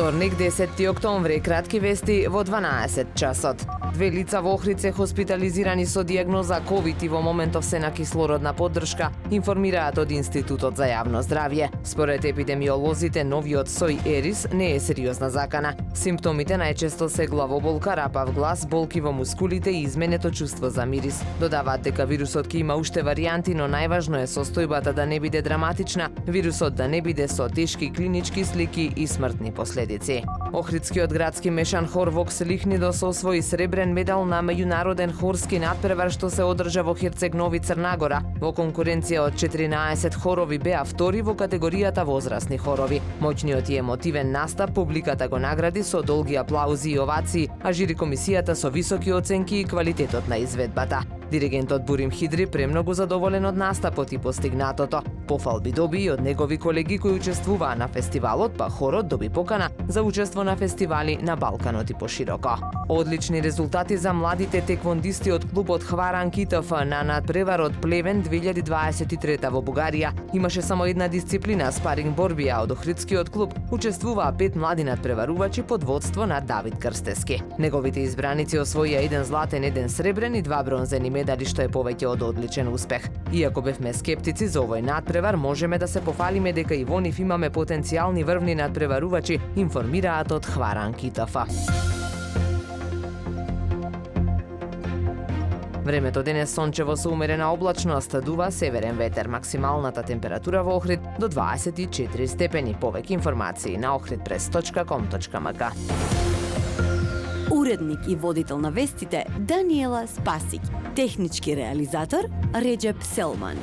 Вторник, 10 октомври, кратки вести во 12 часот. 2 лица во Охрид се хоспитализирани со диагноза COVID и во моментов се на кислородна поддршка, информираат од Институтот за јавно здравје. Според епидемиолозите, новиот сој Ерис не е сериозна закана. Симптомите најчесто се главоболка, рапав глас, болки во мускулите и изменето чувство за мирис. Додаваат дека вирусот ќе има уште варијанти, но најважно е состојбата да не биде драматична, вирусот да не биде со тешки клинички слики и смртни последици. Охридскиот градски мешан хор Вокс Лихнидос освои сребрен медал на меѓународен хорски надпревар што се одржа во Херцег Нови Црнагора. Во конкуренција од 14 хорови беа втори во категоријата возрастни хорови. Моќниот и емотивен настап публиката го награди со долги аплаузи и овации, а жири комисијата со високи оценки и квалитетот на изведбата. Диригентот Бурим Хидри премногу задоволен од настапот и постигнатото. Пофалби доби и од негови колеги кои учествуваа на фестивалот, па хорот доби покана за учество на фестивали на Балканот и пошироко. Одлични резултати за младите теквондисти од клубот Хваран КиТФ на надпреварот Плевен 2023 во Бугарија. Имаше само една дисциплина спаринг борби, а од Охридскиот клуб учествуваа 5 млади надпреварувачи под водство на Давид Крстески. Неговите избраници освоија 1 златен, 1 сребрен и 2 бронзени медали, што е повеќе од одличен успех. Иако бевме скептици за овој надпревар, можеме да се пофалиме дека и во нив имаме потенцијални врвни надпреварувачи, информираат од Хваран КиТФ. Времето денес сончево со умерена облачност, дува северен ветер, максималната температура во Охрид до 24 степени. Повеќе информации на ohridpress.com.mk. Уредник и водител на вестите Даниела Спасик. Технички реализатор Реджеп Селман.